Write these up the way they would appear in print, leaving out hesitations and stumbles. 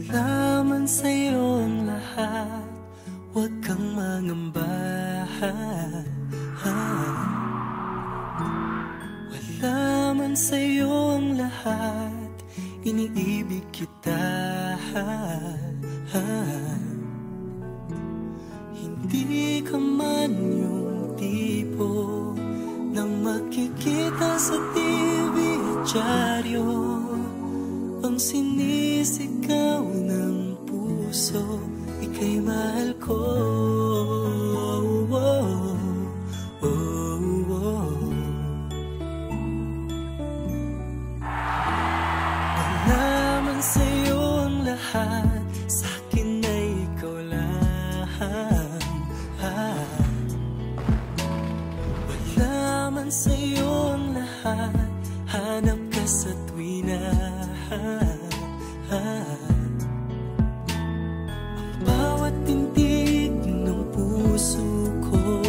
Wala man sa'yo ang lahat, huwag kang mangamba. Wala man sa'yo ang lahat, iniibig kita. Hindi ka man yung tipo nang makikita sa TV at dyaryo, ang sinisigaw ng puso, ika'y mahal ko. Wala man sa'yo ang lahat, sa'kin ay ikaw lang. Wala man sa'yo ang lahat, hanap ka sa tuwina. Ang bawat tintig ng puso ko,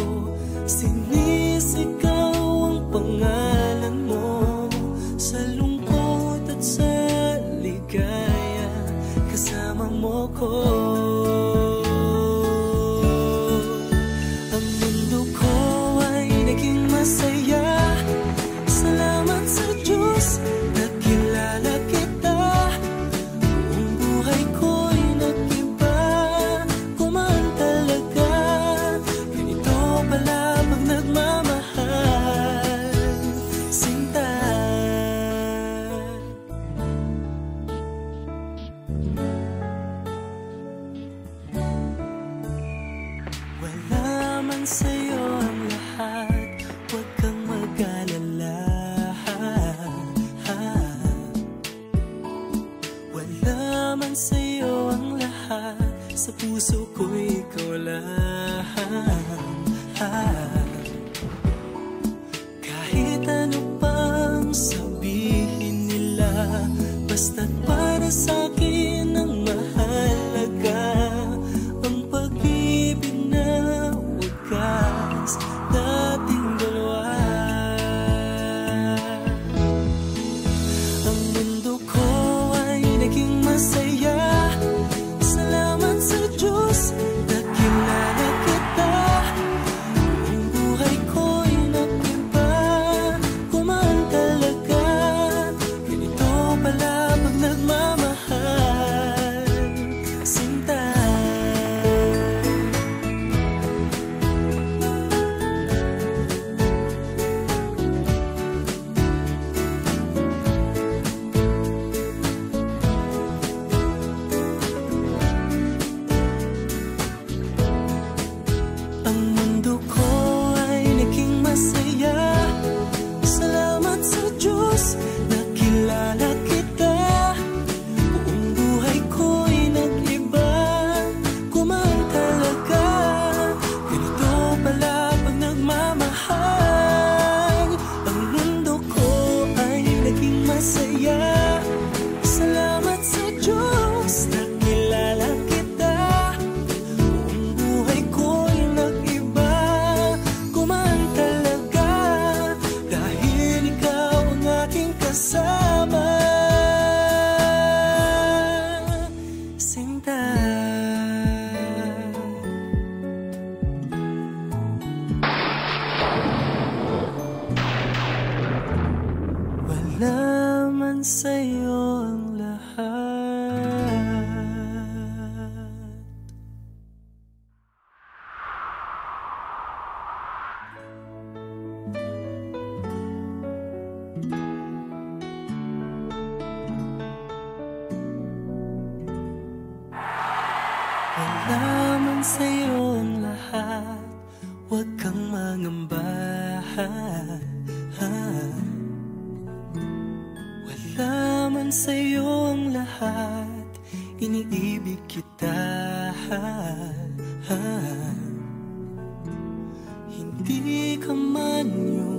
sinisigaw ang pangalan mo. Sa lungkot at sa ligaya, kasama mo ko. Ang mundo ko ay naging masaya, salamat sa Diyos, nakilala kita. Ang buhay ko'y nag-iba, kumaan talaga. Ganito pala pag nagmamahal, sinta. Wala man sa'yo ang lahat, huwag kang mag-alala. Wala man sa'yo ang lahat, sa puso ko ikaw lang. Kahit ano pang sabihin nila, basta't para sa'kin ang mahalaga, ang pag-ibig na wagas dating dalawa. Ang mundo ko ay naging masaya, salamat sa Diyos, nakilala kita. Ang buhay ko'y nag-iba, kumaan talaga. Ganito pala pag nagmamahal, sinta. Ang mundo ko ay naging masaya, salamat sa Diyos, nakilala kita. Buong buhay ko'y nag-iba, kumaan talaga. Ganito pala pag nagmamahal. Ang mundo ko ay naging masaya, salamat sa Diyos, nakilala kita. Buong buhay ko'y nag-iba, kumaan talaga. Dahil ikaw ang aking kasama, sinta. Wala man sa'yo ang lahat. Wala man sa'yo ang lahat, huwag kang mangamba. Wala man sa'yo ang lahat, iniibig kita. Hindi ka man yung